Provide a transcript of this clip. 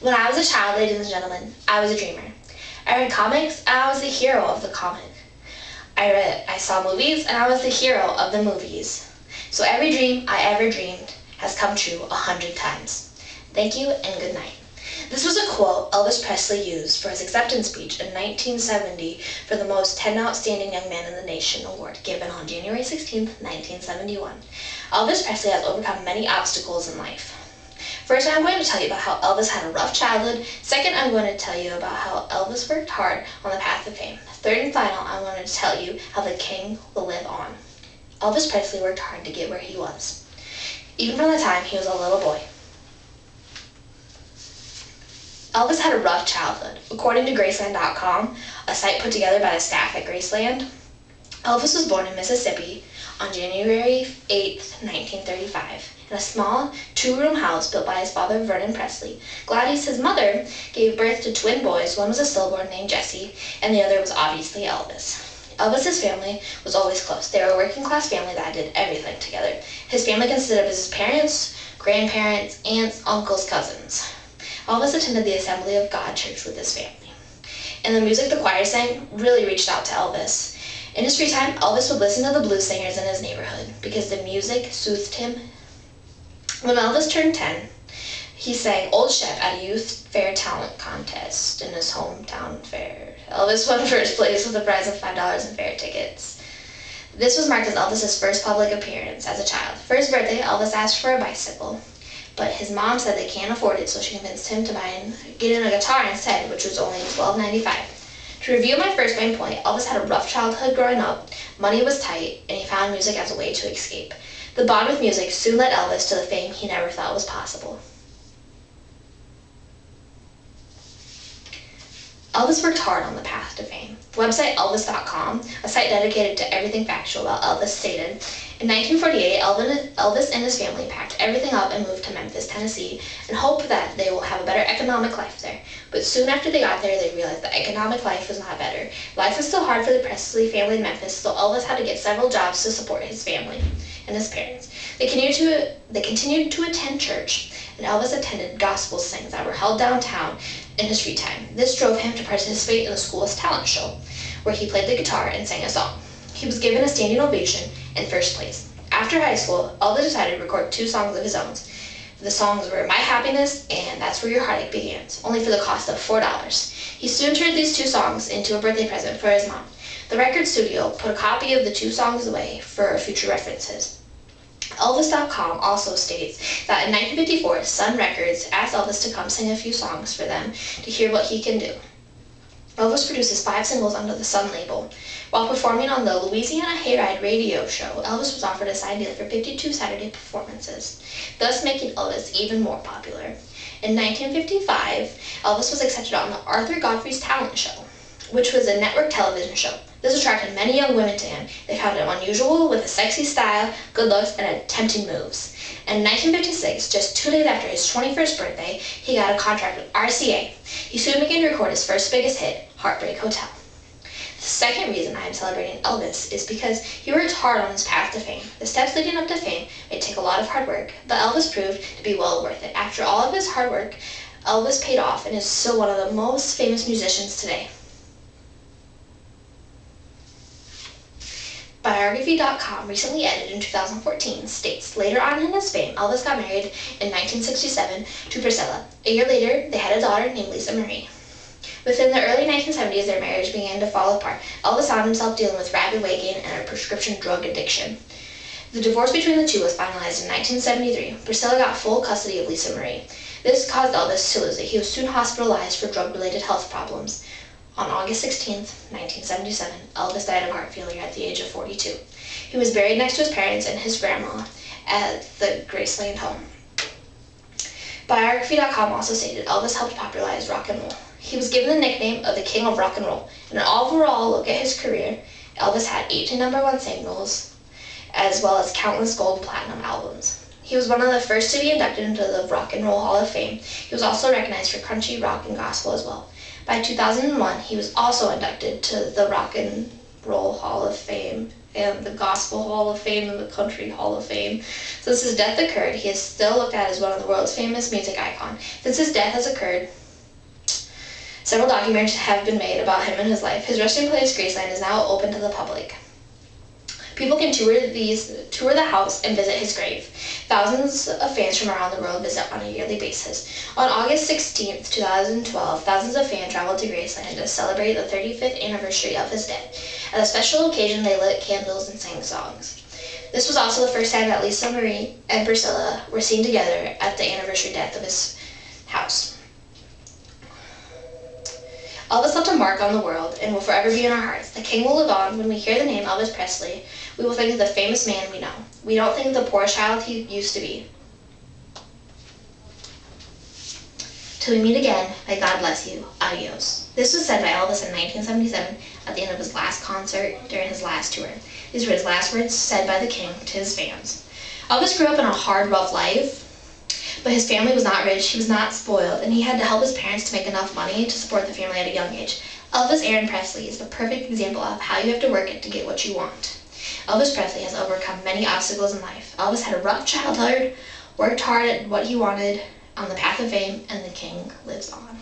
When I was a child, ladies and gentlemen, I was a dreamer. I read comics, and I was the hero of the comic. I saw movies, and I was the hero of the movies. So every dream I ever dreamed has come true 100 times. Thank you, and good night. This was a quote Elvis Presley used for his acceptance speech in 1970 for the Most 10 Outstanding Young Man in the Nation award given on January 16, 1971. Elvis Presley has overcome many obstacles in life. First, I'm going to tell you about how Elvis had a rough childhood. Second, I'm going to tell you about how Elvis worked hard on the path of fame. Third and final, I want to tell you how the king will live on. Elvis Presley worked hard to get where he was, even from the time he was a little boy. Elvis had a rough childhood. According to Graceland.com, a site put together by the staff at Graceland, Elvis was born in Mississippi on January 8, 1935, in a small two-room house built by his father, Vernon Presley. Gladys, his mother, gave birth to twin boys. One was a stillborn named Jesse, and the other was obviously Elvis. Elvis's family was always close. They were a working-class family that did everything together. His family consisted of his parents, grandparents, aunts, uncles, cousins. Elvis attended the Assembly of God church with his family. And the music the choir sang really reached out to Elvis. In his free time, Elvis would listen to the blues singers in his neighborhood because the music soothed him. When Elvis turned 10, he sang Old Chef at a youth fair talent contest in his hometown fair. Elvis won first place with a prize of $5 in fair tickets. This was marked as Elvis's first public appearance as a child. For his birthday, Elvis asked for a bicycle, but his mom said they can't afford it, so she convinced him to get a guitar instead, which was only $12.95. To review my first main point, Elvis had a rough childhood growing up, money was tight, and he found music as a way to escape. The bond with music soon led Elvis to the fame he never thought was possible. Elvis worked hard on the path to fame. Website Elvis.com, a site dedicated to everything factual about Elvis, stated, in 1948, Elvis and his family packed everything up and moved to Memphis, Tennessee, and hoped that they will have a better economic life there. But soon after they got there, they realized that economic life was not better. Life was still hard for the Presley family in Memphis, so Elvis had to get several jobs to support his family and his parents. They continued to attend church, and Elvis attended gospel sings that were held downtown in his free time. This drove him to participate in the school's talent show, where he played the guitar and sang a song. He was given a standing ovation and first place. After high school, Elvis decided to record 2 songs of his own. The songs were My Happiness and That's Where Your Heartache Begins, only for the cost of $4. He soon turned these 2 songs into a birthday present for his mom. The record studio put a copy of the 2 songs away for future references. Elvis.com also states that in 1954, Sun Records asked Elvis to come sing a few songs for them to hear what he can do. Elvis produces 5 singles under the Sun label. While performing on the Louisiana Hayride radio show, Elvis was offered a side deal for 52 Saturday performances, thus making Elvis even more popular. In 1955, Elvis was accepted on the Arthur Godfrey's Talent Show, which was a network television show. This attracted many young women to him. They found him unusual, with a sexy style, good looks, and tempting moves. In 1956, just 2 days after his 21st birthday, he got a contract with RCA. He soon began to record his first biggest hit, Heartbreak Hotel. The second reason I am celebrating Elvis is because he worked hard on his path to fame. The steps leading up to fame may take a lot of hard work, but Elvis proved to be well worth it. After all of his hard work, Elvis paid off and is still one of the most famous musicians today. Biography.com, recently edited in 2014, states, later on in his fame, Elvis got married in 1967 to Priscilla. A year later, they had a daughter named Lisa Marie. Within the early 1970s, their marriage began to fall apart. Elvis found himself dealing with rapid weight gain and a prescription drug addiction. The divorce between the two was finalized in 1973. Priscilla got full custody of Lisa Marie. This caused Elvis to lose it. He was soon hospitalized for drug-related health problems. On August 16, 1977, Elvis died of heart failure at the age of 42. He was buried next to his parents and his grandma at the Graceland home. Biography.com also stated Elvis helped popularize rock and roll. He was given the nickname of the King of Rock and Roll. In an overall look at his career, Elvis had 18 #1 singles, as well as countless gold and platinum albums. He was one of the first to be inducted into the Rock and Roll Hall of Fame. He was also recognized for country, rock, and gospel as well. By 2001, he was also inducted to the Rock and Roll Hall of Fame and the Gospel Hall of Fame and the Country Hall of Fame. Since his death occurred, he is still looked at as one of the world's famous music icons. Since his death has occurred, several documentaries have been made about him and his life. His resting place, Graceland, is now open to the public. People can tour the house and visit his grave. Thousands of fans from around the world visit on a yearly basis. On August 16, 2012, thousands of fans traveled to Graceland to celebrate the 35th anniversary of his death. At a special occasion, they lit candles and sang songs. This was also the first time that Lisa Marie and Priscilla were seen together at the anniversary death of his house. Elvis left a mark on the world and will forever be in our hearts. The king will live on. When we hear the name Elvis Presley, we will think of the famous man we know. We don't think of the poor child he used to be. Till we meet again, may God bless you. Adios. This was said by Elvis in 1977 at the end of his last concert during his last tour. These were his last words said by the king to his fans. Elvis grew up in a hard, rough life, but his family was not rich, he was not spoiled, and he had to help his parents to make enough money to support the family at a young age. Elvis Aaron Presley is the perfect example of how you have to work it to get what you want. Elvis Presley has overcome many obstacles in life. Elvis had a rough childhood, worked hard at what he wanted on the path of fame, and the king lives on.